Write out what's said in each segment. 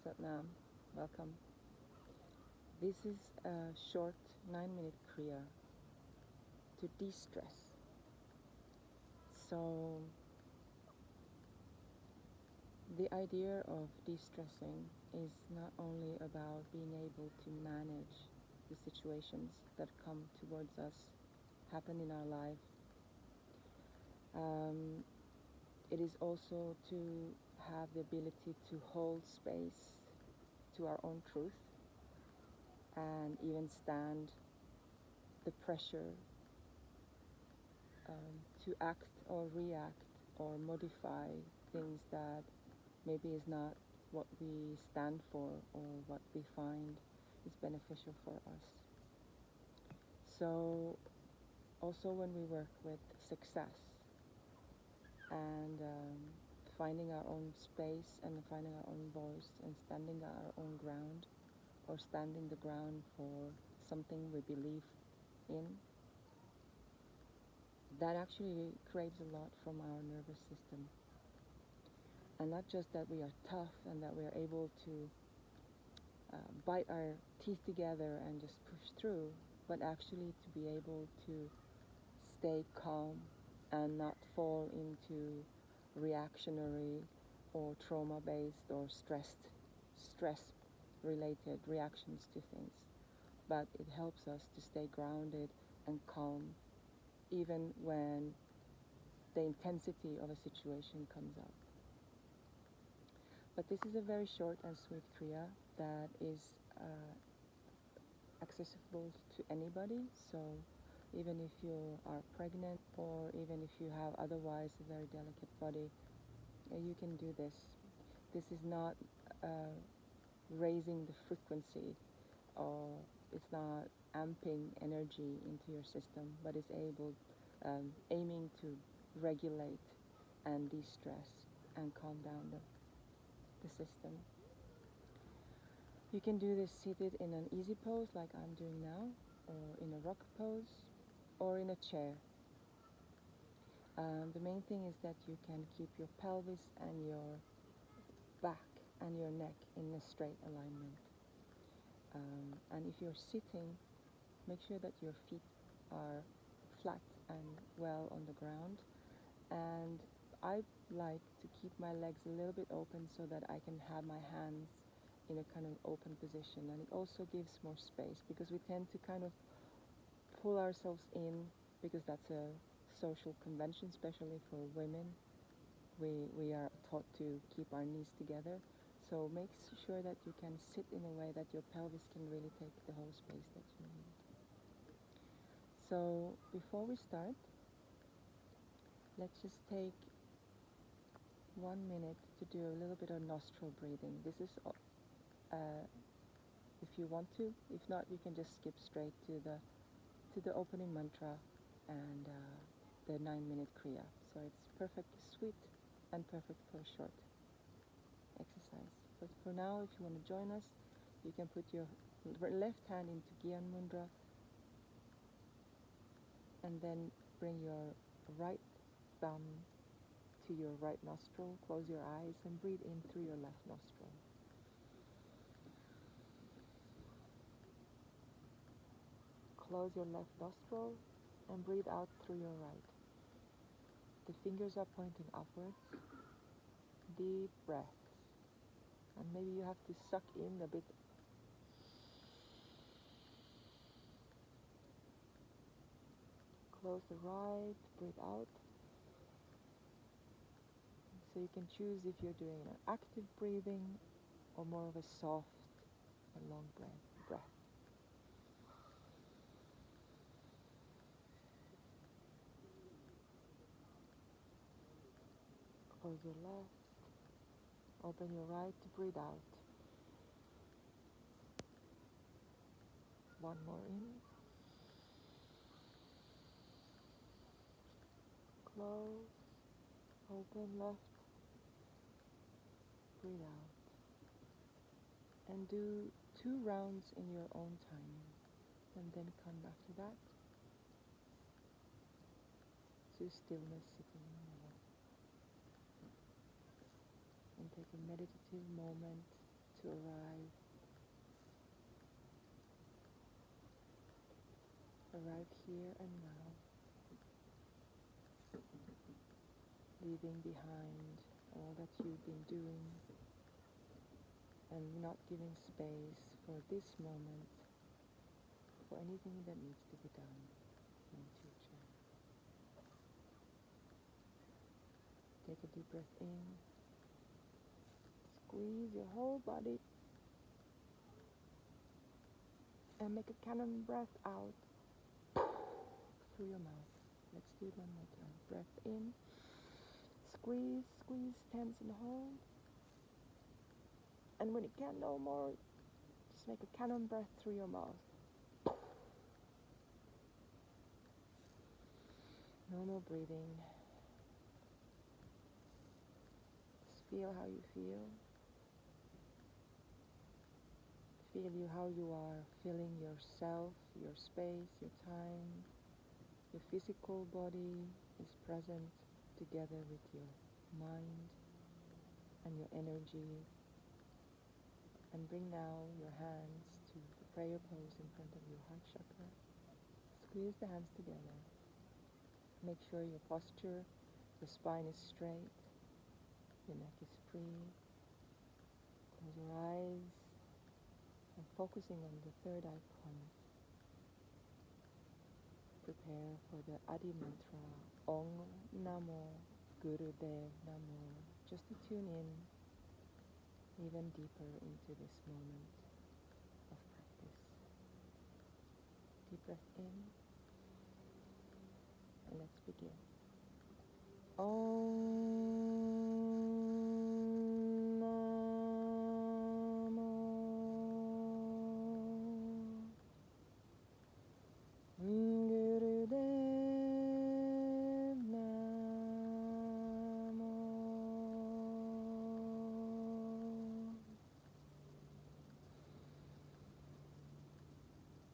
Satnam. Welcome. This is a short 9-minute Kriya to de-stress. So the idea of de-stressing is not only about being able to manage the situations that come towards us, happen in our life. It is also to have the ability to hold space to our own truth and even stand the pressure to act or react or modify things that maybe is not what we stand for or what we find is beneficial for us. So also when we work with success and finding our own space and finding our own voice and standing our own ground or standing the ground for something we believe in, that actually craves a lot from our nervous system. And not just that we are tough and that we are able to bite our teeth together and just push through, but actually to be able to stay calm and not fall into reactionary or trauma-based or stress-related reactions to things. But it helps us to stay grounded and calm even when the intensity of a situation comes up. But this is a very short and sweet Kriya that is accessible to anybody. So even if you are pregnant or even if you have otherwise a very delicate body, you can do this. This is not raising the frequency or it's not amping energy into your system, but it's aiming to regulate and de-stress and calm down the system. You can do this seated in an easy pose like I'm doing now, or in a rock pose, or in a chair. The main thing is that you can keep your pelvis and your back and your neck in a straight alignment. And if you're sitting, make sure that your feet are flat and well on the ground. And I like to keep my legs a little bit open so that I can have my hands in a kind of open position. And it also gives more space because we tend to kind of pull ourselves in because that's a social convention, especially for women. We are taught to keep our knees together. So make sure that you can sit in a way that your pelvis can really take the whole space that you need. So before we start, let's just take 1 minute to do a little bit of nostril breathing. This is if you want to. If not, you can just skip straight to the opening mantra and the 9-minute Kriya. So it's perfect, sweet, and perfect for a short exercise. But for now, if you want to join us, you can put your left hand into Gyan Mudra and then bring your right thumb to your right nostril. Close your eyes and breathe in through your left nostril. Close your left nostril and breathe out through your right. The fingers are pointing upwards. Deep breaths. And maybe you have to suck in a bit. Close the right, breathe out. So you can choose if you're doing an active breathing or more of a soft and long breath. Close your left. Open your right to breathe out. One more in. Close. Open left. Breathe out. And do 2 rounds in your own time. And then come back to that. To stillness sitting in the middle. And take a meditative moment to arrive. Arrive here and now, leaving behind all that you've been doing and not giving space for this moment, for anything that needs to be done in the future. Take a deep breath in, squeeze your whole body, and make a cannon breath out through your mouth. Let's do it one more time. Breath in, squeeze, squeeze, tense and hold. And when you can no more, just make a cannon breath through your mouth. Normal breathing. Just feel how you feel. Feel how you are filling yourself, your space, your time. Your physical body is present together with your mind and your energy. And bring now your hands to the prayer pose in front of your heart chakra. Squeeze the hands together. Make sure your posture, your spine is straight, your neck is free. Close your eyes and focusing on the third eye point. Prepare for the Adi mantra, Om Namo Gurudev Namo. Just to tune in even deeper into this moment of practice. Deep breath in, and let's begin. Om Namo Gurudev Namo.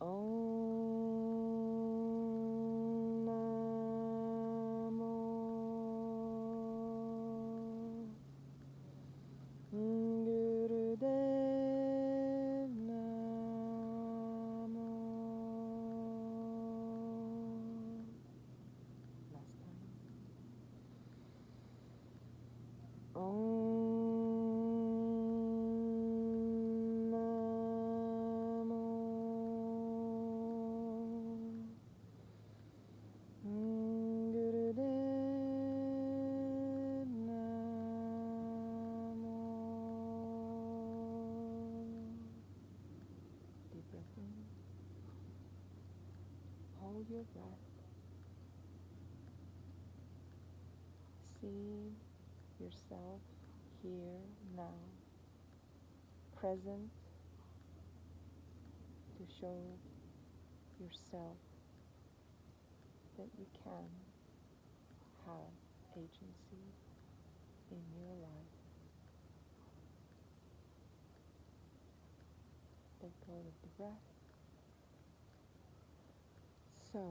Om Gurudev Namo. Last time. Om Namo Gurudev Namo. Deep breath in. Hold your breath. See yourself here, now, present to show yourself that you can have agency in your life. Let go of the breath. So,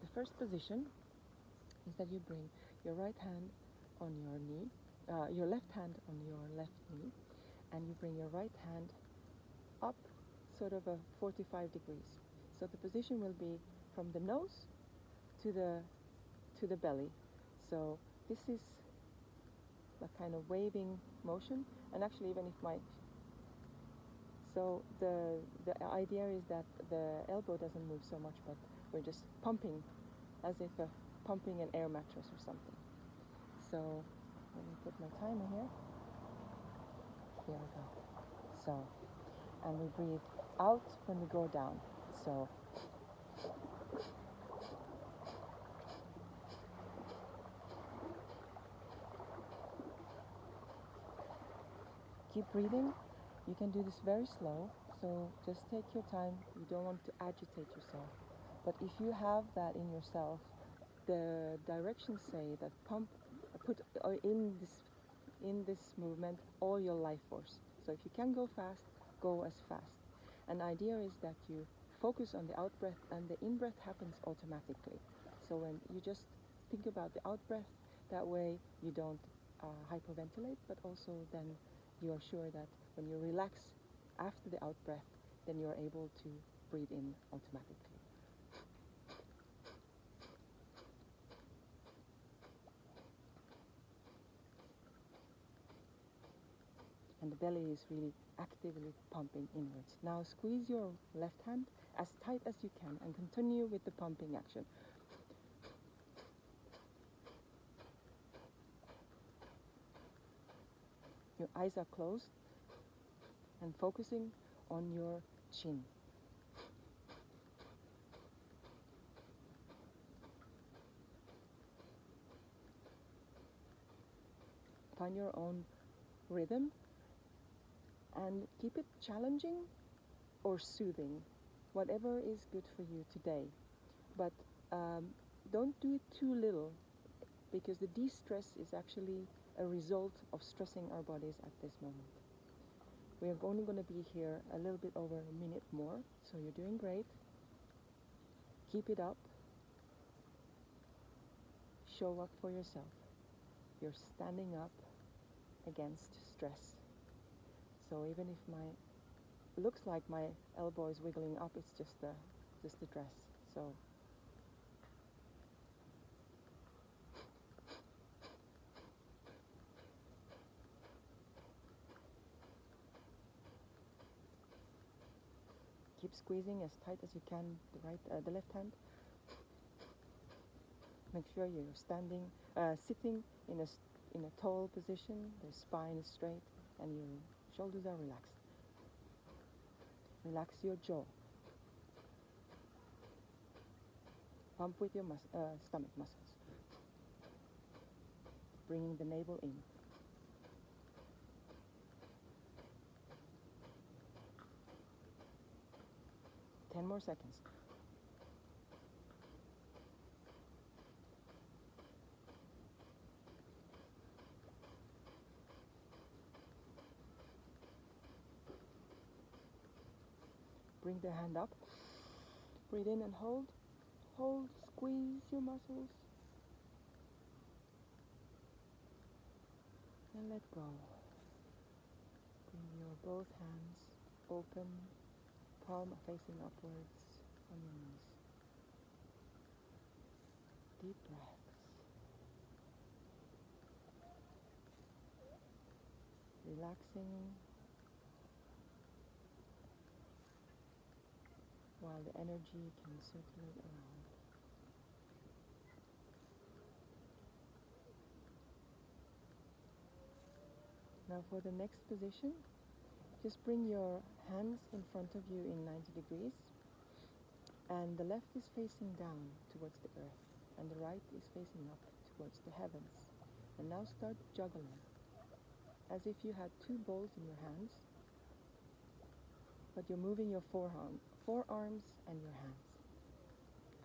the first position is that you bring your right hand on your knee, your left hand on your left knee, and you bring your right hand up sort of a 45 degrees. So the position will be from the nose to the belly. So this is a kind of waving motion, and actually even if so the idea is that the elbow doesn't move so much, but we're just pumping as if pumping an air mattress or something. So let me put my timer here. Here we go. So, and we breathe out when we go down. So keep breathing. You can do this very slow, so just take your time. You don't want to agitate yourself. But if you have that in yourself, the directions say that put in this movement all your life force. So if you can go fast, go as fast. And the idea is that you focus on the out-breath, and the in-breath happens automatically. So when you just think about the out-breath, that way you don't hyperventilate, but also then you are sure that when you relax after the out-breath, then you're able to breathe in automatically. And the belly is really actively pumping inwards. Now squeeze your left hand as tight as you can and continue with the pumping action. Your eyes are closed and focusing on your chin. Find your own rhythm and keep it challenging or soothing, whatever is good for you today. But don't do it too little, because the de-stress is actually a result of stressing our bodies at this moment. We are only going to be here a little bit over a minute more, so you're doing great. Keep it up. Show up for yourself. You're standing up against stress. So even if looks like my elbow is wiggling up, it's just the dress. So keep squeezing as tight as you can the left hand. Make sure you're sitting in a tall position. The spine is straight and your shoulders are relaxed. Relax your jaw. Pump with your stomach muscles. Bringing the navel in. Ten more seconds. Bring the hand up. Breathe in and hold. Hold, squeeze your muscles. And let go. Bring your both hands open, palm facing upwards on your knees. Deep breaths. Relaxing while the energy can circulate around. Now for the next position, just bring your hands in front of you in 90 degrees, and the left is facing down towards the earth and the right is facing up towards the heavens. And now start juggling as if you had two bowls in your hands, but you're moving your forearms and your hands.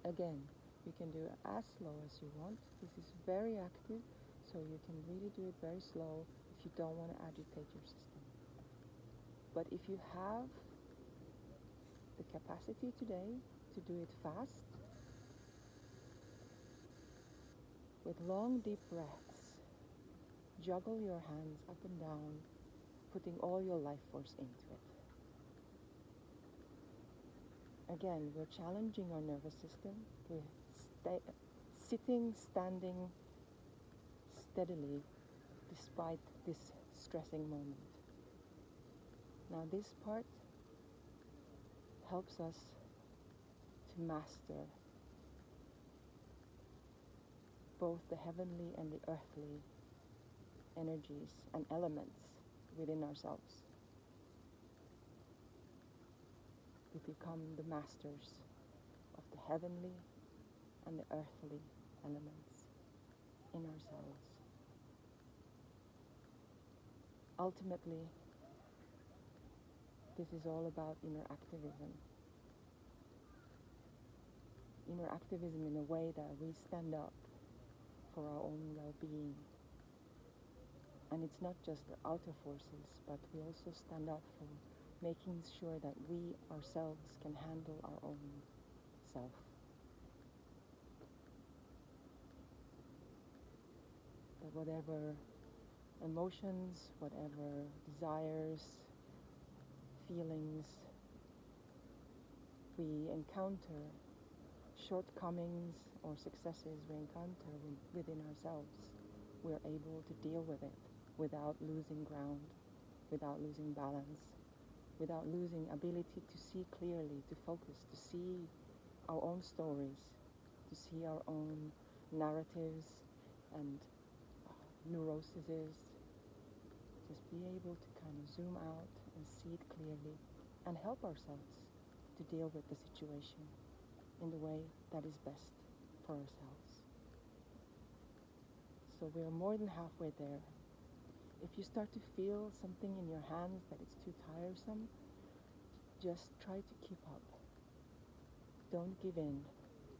Again, you can do it as slow as you want. This is very active, so you can really do it very slow if you don't want to agitate your system. But if you have the capacity today to do it fast, with long deep breaths, juggle your hands up and down, putting all your life force into it. Again, we're challenging our nervous system. We're sitting, standing steadily despite this stressing moment. Now this part helps us to master both the heavenly and the earthly energies and elements within ourselves. We become the masters of the heavenly and the earthly elements in ourselves. Ultimately, this is all about inner activism. Inner activism in a way that we stand up for our own well-being. And it's not just the outer forces, but we also stand up for making sure that we ourselves can handle our own self. That whatever emotions, whatever desires, feelings we encounter, shortcomings or successes we encounter within ourselves, we're able to deal with it without losing ground, without losing balance, without losing ability to see clearly, to focus, to see our own stories, to see our own narratives and neuroses. Just be able to kind of zoom out and see it clearly and help ourselves to deal with the situation in the way that is best for ourselves. So we're more than halfway there. If you start to feel something in your hands that it's too tiresome, just try to keep up. Don't give in.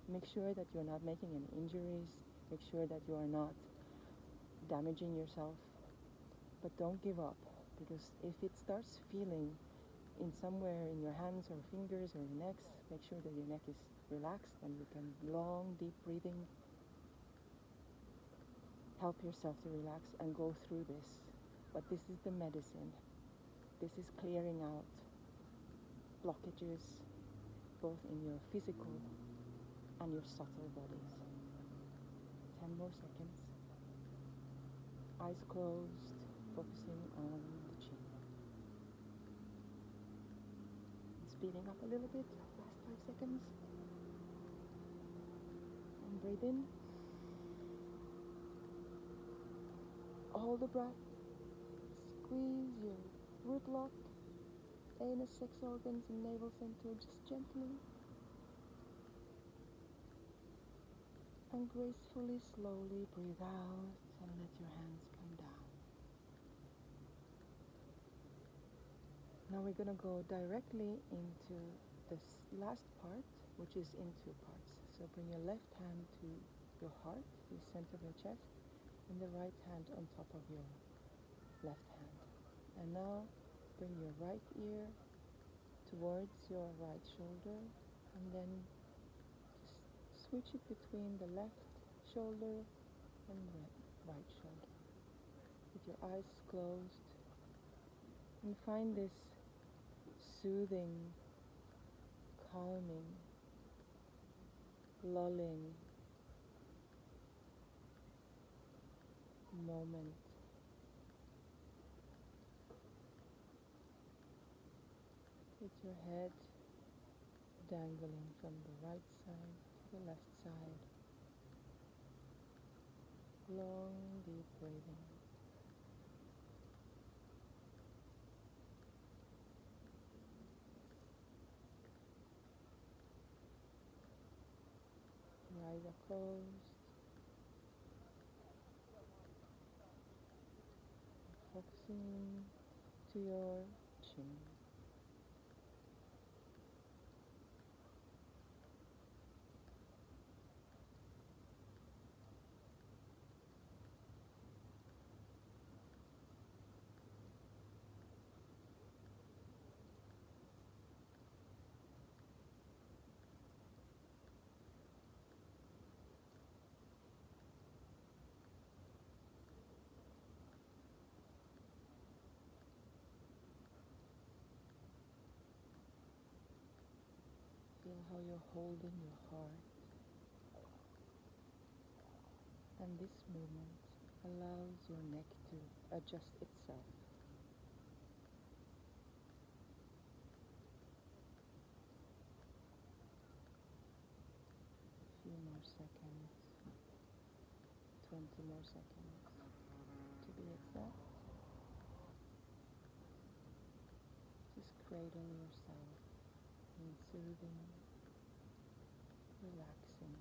Make sure that you're not making any injuries. Make sure that you are not damaging yourself. But don't give up, because if it starts feeling in somewhere in your hands or fingers or your necks, make sure that your neck is relaxed and you can long, deep breathing. Help yourself to relax and go through this. But this is the medicine. This is clearing out blockages, both in your physical and your subtle bodies. 10 more seconds. Eyes closed, focusing on the chin. Speeding up a little bit, last 5 seconds. And breathe in. Hold the breath. Squeeze your root lock, anus, sex organs, and navel center just gently. And gracefully, slowly breathe out and let your hands come down. Now we're going to go directly into this last part, which is in two parts. So bring your left hand to your heart, the center of your chest, and the right hand on top of your left hand. And now bring your right ear towards your right shoulder, and then just switch it between the left shoulder and the right shoulder. With your eyes closed, and find this soothing, calming, lulling moment. With your head dangling from the right side to the left side. Long, deep breathing. Your eyes are closed. Focusing to your chin. Feel how you're holding your heart. And this movement allows your neck to adjust itself. A few more seconds, 20 more seconds to be exact. Just cradle yourself in soothing, relaxing,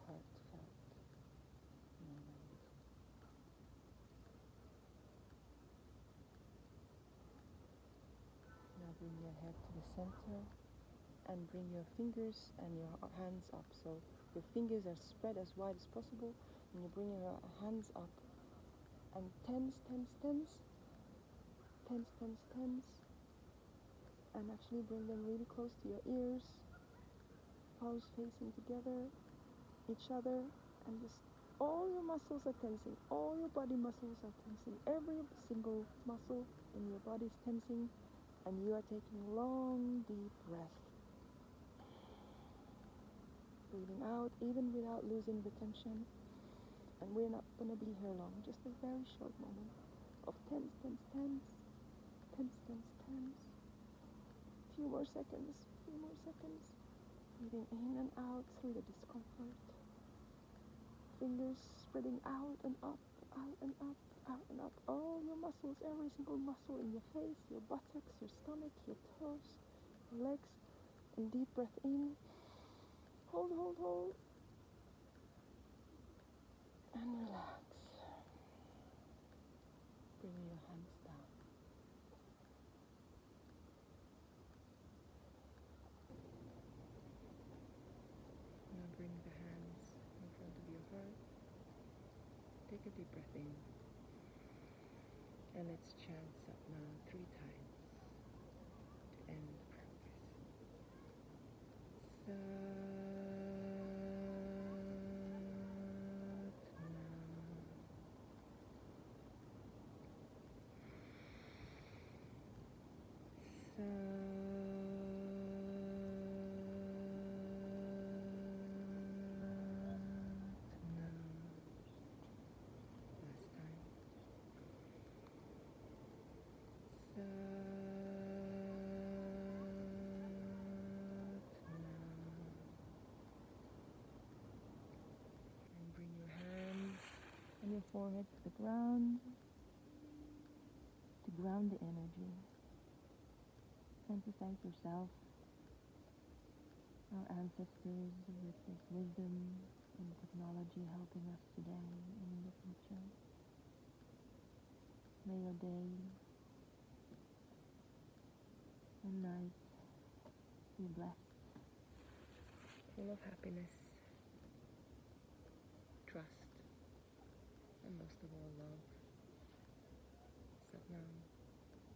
heartfelt moment. Now bring your head to the center and bring your fingers and your hands up. So your fingers are spread as wide as possible, and you bring your hands up and tense, and actually bring them really close to your ears, palms facing together, each other, and just All your muscles are tensing. All your body muscles are tensing. Every single muscle in your body is tensing, and you are taking long, deep breaths. Breathing out even without losing the tension. And we're not going to be here long, just a very short moment of tense, tense, tense, tense, tense, tense. Few more seconds, few more seconds. Breathing in and out through the discomfort. Fingers spreading out and up, out and up, out and up. All your muscles, every single muscle in your face, your buttocks, your stomach, your toes, your legs. And deep breath in. Hold, hold, hold. And relax. Bring your hands down. Now bring the hands in front of your heart. Take a deep breath in. And let's chant Satnam 3 times to end the practice. And bring your hands and your forehead to the ground to ground the energy and to thank yourself, our ancestors, with this wisdom and technology helping us today and in the future. May your day and night be blessed, full of happiness, trust, and most of all love. Satnam.